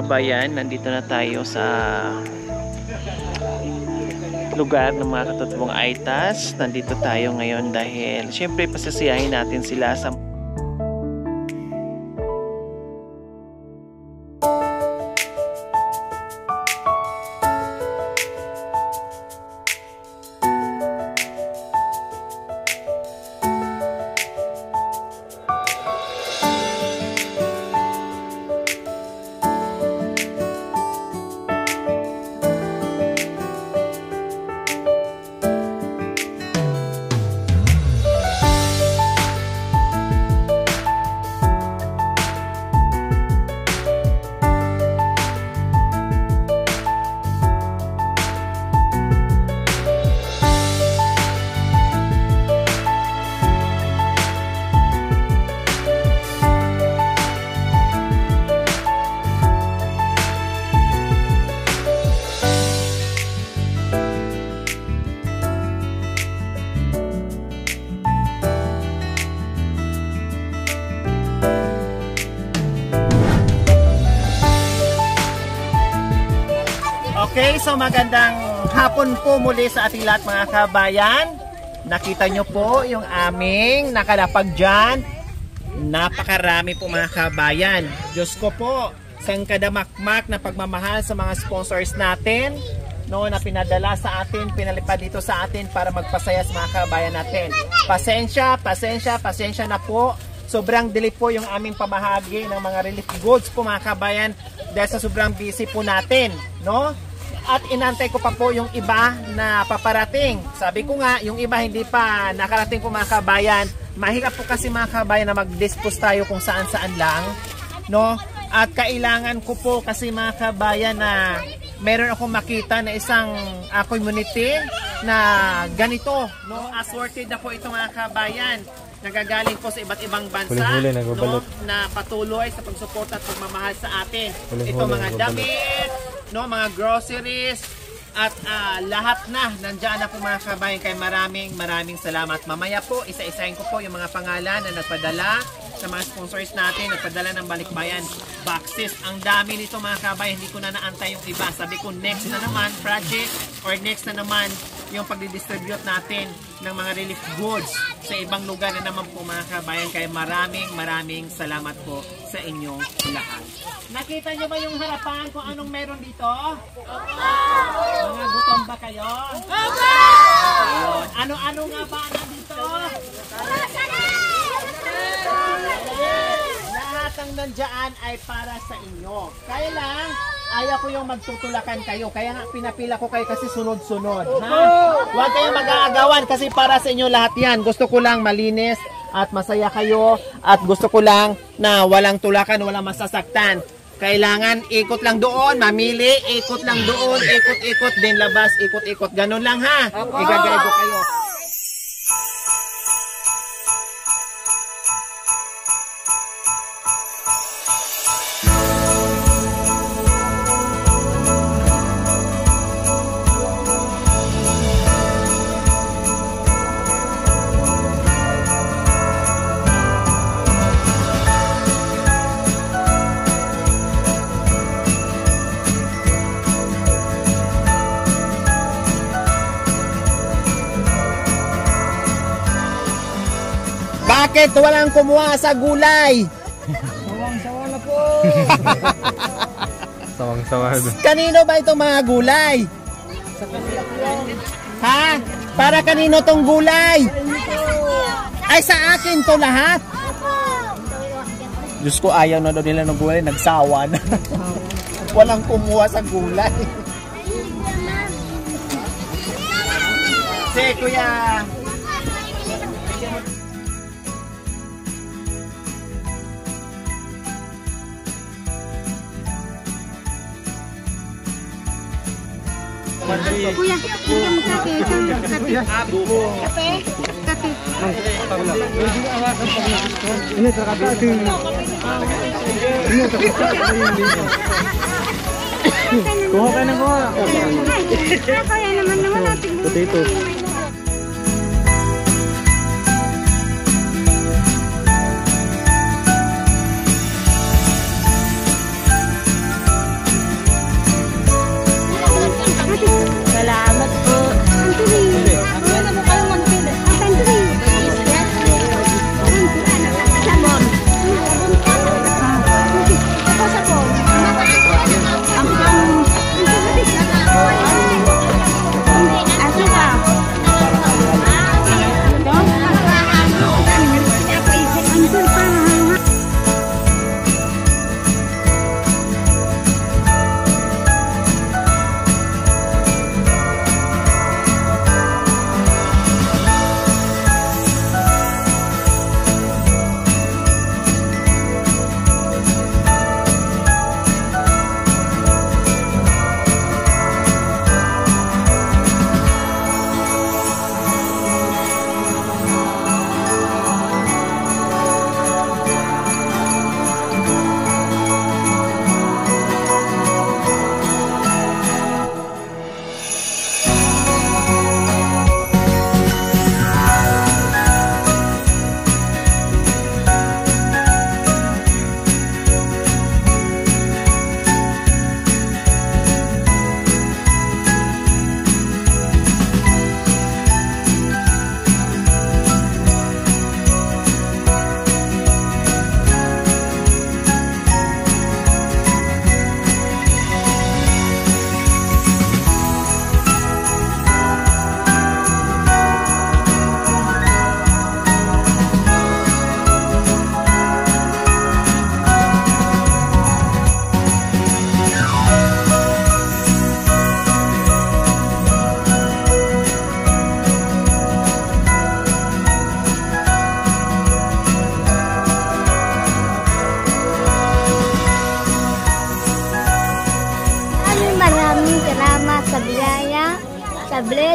kabayan, nandito na tayo sa lugar ng mga katutubong Aitas. Nandito tayo ngayon dahil syempre pasasiyahin natin sila sa Okay, so magandang hapon po muli sa ating lahat mga kabayan. Nakita nyo po yung aming nakalapag dyan. Napakarami po mga kabayan. Diyos ko po, sang kadamakmak na pagmamahal sa mga sponsors natin, no, na pinadala sa atin, pinalipad dito sa atin para magpasaya sa mga kabayan natin. Pasensya na po. Sobrang delay po yung aming pamahagi ng mga relief goods po mga kabayan dahil sa sobrang busy po natin, no? At inantay ko pa po yung iba na paparating. Sabi ko nga, yung iba hindi pa nakarating po mga kabayan. Mahirap po kasi mga kabayan na mag-dispose tayo kung saan-saan lang, no? At kailangan ko po kasi mga kabayan na meron akong makita na isang community na ganito, no? Assorted na po ito mga kabayan. Nagagaling po sa iba't ibang bansa, no? Na patuloy sa pagsuporta at pagmamahal sa atin. Ito mga damit, no, mga groceries at lahat na nandiyan na po mga kabayan. Kaya maraming salamat. Mamaya po isa-isahin ko po yung mga pangalan na nagpadala sa mga sponsors natin, nagpadala ng Balikbayan boxes. Ang dami nito mga kabayan, hindi ko na naantay yung iba. Sabi ko next na naman project or next na naman yung pagdidistribute natin ng mga relief goods sa ibang lugar na naman po mga kabayan. Kaya maraming salamat po sa inyong lahat. Nakita nyo ba yung harapan kung anong meron dito? Mga gutom ba kayo? Ano nga ba nandito? Lahat ng nandyan ay para sa inyo. Kaya lang, ayaw ko yung magtutulakan kayo. Kaya nga pinapila ko kayo kasi sunod-sunod. Huwag kayong mag-aagawan kasi para sa inyo lahat yan. Gusto ko lang malinis at masaya kayo. At gusto ko lang na walang tulakan, walang masasaktan. Kailangan ikot lang doon, mamili, ikot lang doon, ikot-ikot, din labas, ikot-ikot. Ganun lang ha. Igagay ko kayo. Bakit walang kumuha sa gulay? Sawang-sawa na po. Sawang-sawa na. Kanino ba itong mga gulay? Ha? Para kanino tong gulay? Ay sa akin to lahat? Diyos ko, ayaw na daw nila ng gulay. Nagsawa na. Walang kumuha sa gulay. Si Kuya. Kuya, bigyan mo kape. Kape? Kape. Ini terkata kuha ka na kuha. Kaya naman natin. Potato.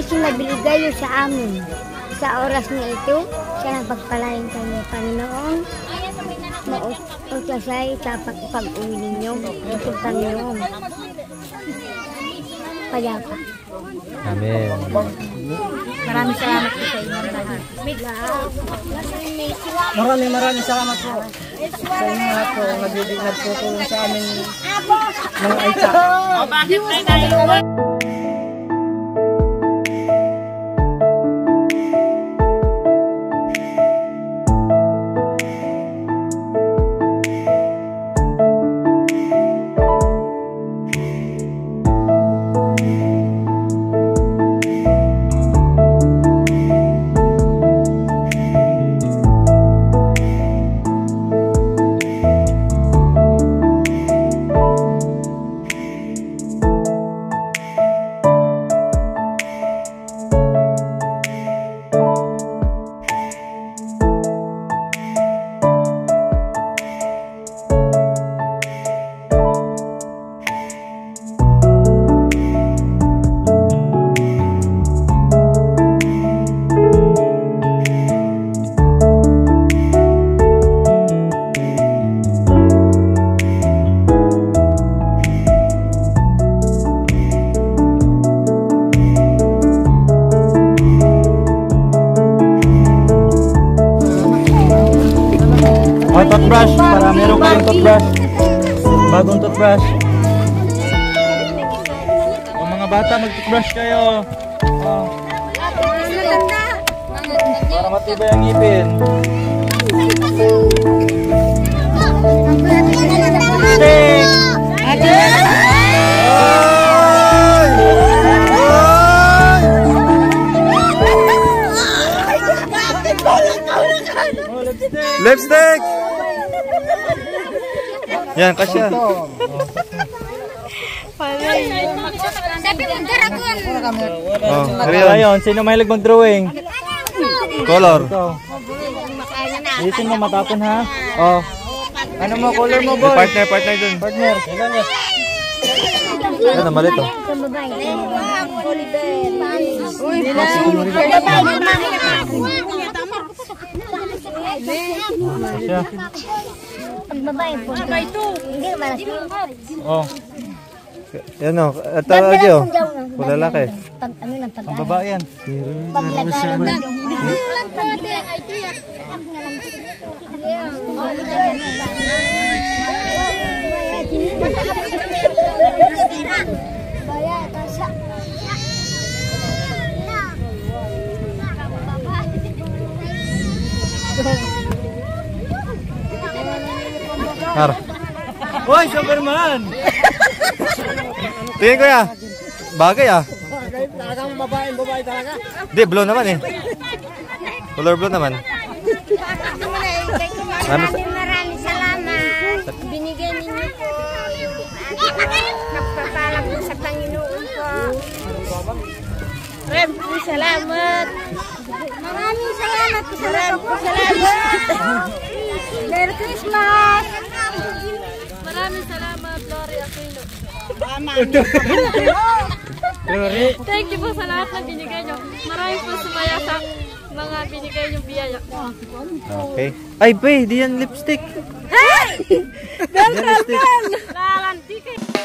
sinabiligayo sa amin. Sa oras na ito, siya nagpagpalain kami, Panginoon. Mautasay sa pag-uwi ninyo, sa Panginoon. Payapa. Amen. Maraming salamat po sa inyo. Maraming salamat po. Sa inyo lahat po, nagtutulong sa amin mga aita. O bakit ay naiwan? Toothbrush, para meron kayong toothbrush. Bagong toothbrush. O mga bata, mag-toothbrush kayo. Oh. Para matibay ang ngipin. Steak! Lipstick! Yan, kasya. Sabi mo, dragon. Oh, ngayon, sino mahilig mag-drawing? Color. Isin mo, matapon ha? Oh. Ano mo, color mo, boy? Partner dun. Partner. Ano, mali to. Sa babae. Uy, Kasya. pag babae po. Hindi malaki. Oh. Yan o. Ito lagi o. Kung lalaki. Pag ano lang pag Ang babae yan. Har. Hoy, Superman! Tingin ko ya. Bagay ah. Talagang babae talaga. Hindi, blue naman eh. Color blue naman. Maraming salamat. Binigay ninyo po. Nagpapalang po sa Panginoon po. Maraming salamat. Maraming salamat po. Salamat. Merry Christmas. Maraming salamat, Lori Aquino. Glory. Thank you po sa lahat na binigay nyo. Maraming po sumaya sa mga binigay nyo biyaya. Okay. Ay, be, di yan lipstick. Hey! Lipstick. Lalanti kayo.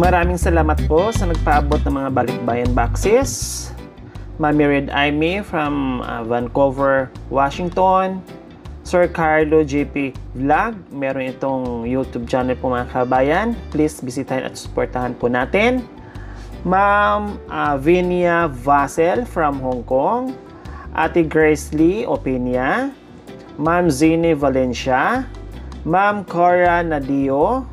Maraming salamat po sa nagpaabot ng mga balikbayan boxes. Mami Red Aimee from Vancouver, Washington. Sir Carlo JP Vlog, meron itong YouTube channel po mga kabayan. Please bisitahin at supportahan po natin. Ma'am Vinia Vassel from Hong Kong. Ate Grace Lee Opinia. Ma'am Zine Valencia. Ma'am Cora Nadio.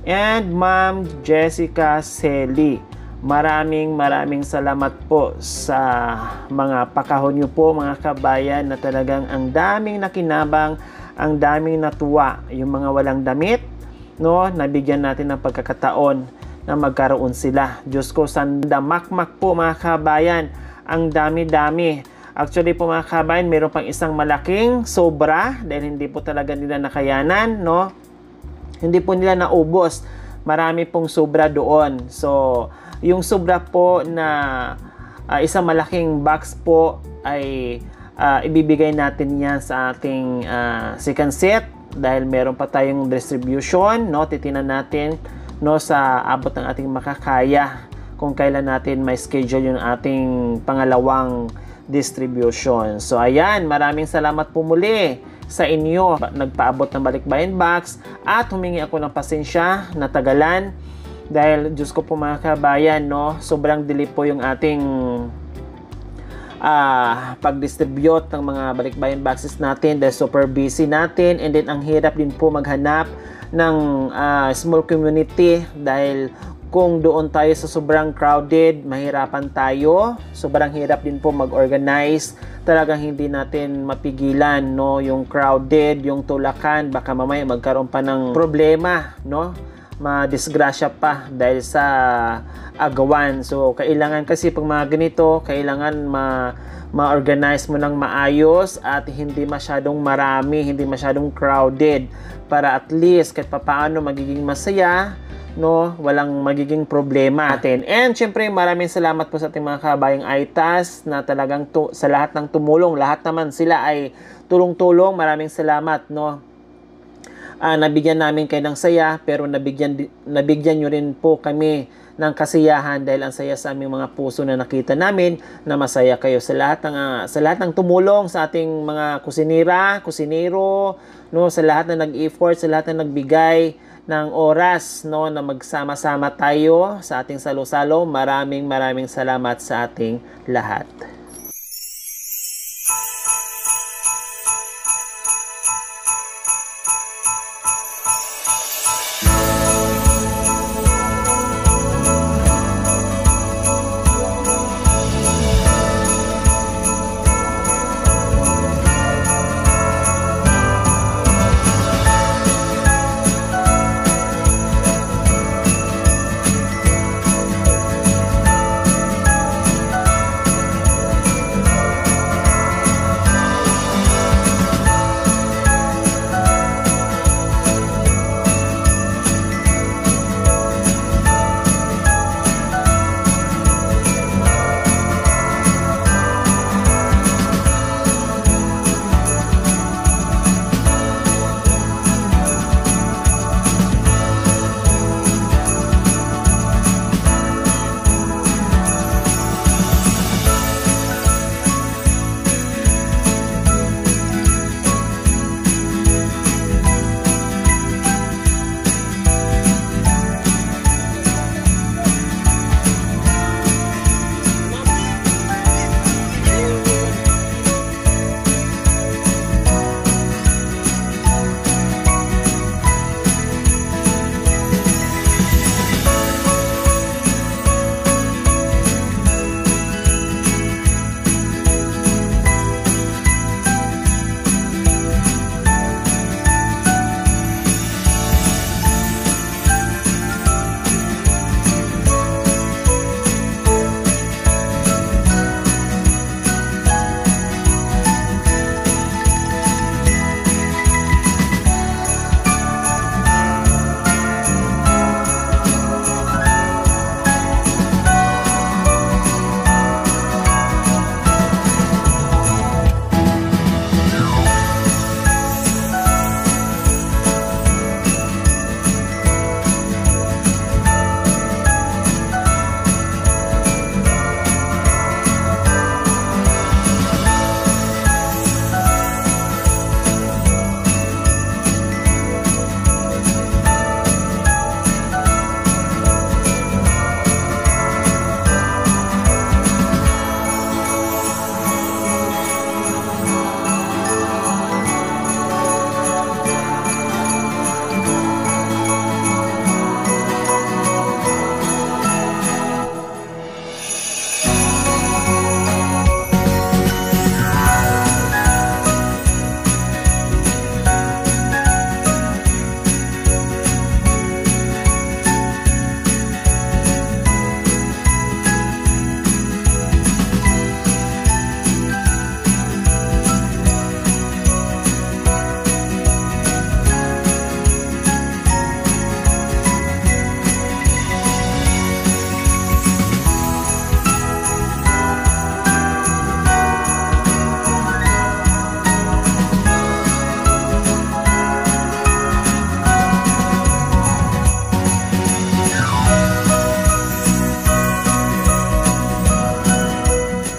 and Ma'am Jessica Sely. Maraming salamat po sa mga pakahon niyo po mga kabayan, na talagang ang daming nakinabang, ang daming natuwa. Yung mga walang damit, no, nabigyan natin ng pagkakataon na magkaroon sila. Diyos ko, sandamakmak po mga kabayan, ang dami-dami. Actually po mga kabayan, meron pang isang malaking sobra dahil hindi po talaga nila nakayanan, no? Hindi po nila naubos. Marami pong sobra doon. So, yung sobra po na isang malaking box po ay ibibigay natin yan sa ating second set dahil meron pa tayong distribution, no? Titinan natin, no, sa abot ng ating makakaya kung kailan natin may schedule yung ating pangalawang distribution. So ayan, maraming salamat po muli sa inyo. Nagpaabot ng Balikbayan Box at humingi ako ng pasensya na tagalan dahil Diyos ko po mga kabayan, no, sobrang delay po yung ating pag-distribute ng mga Balikbayan Boxes natin dahil super busy natin, and then ang hirap din po maghanap ng small community dahil kung doon tayo sa sobrang crowded, mahirapan tayo. Sobrang hirap din po mag-organize. Talagang hindi natin mapigilan, no, yung crowded, yung tulakan. Baka mamaya magkaroon pa ng problema, no? Madisgrasya pa dahil sa agawan. So, kailangan kasi pag mga ganito, kailangan ma-organize mo ng maayos at hindi masyadong marami, hindi masyadong crowded para at least kahit papaano magiging masaya, no, walang magiging problema natin. And syempre maraming salamat po sa ating mga kabayang ITAS na talagang sa lahat ng tumulong. Lahat naman sila ay tulong-tulong. Maraming salamat, no. Nabigyan namin kayo ng saya, pero nabigyan nyo rin po kami ng kasiyahan dahil ang saya sa aming mga puso na nakita namin na masaya kayo sa lahat ng tumulong sa ating mga kusinero, no, sa lahat na nag-effort, sa lahat na nagbigay ng oras, no, na magsama-sama tayo sa ating salo-salo. Maraming salamat sa ating lahat.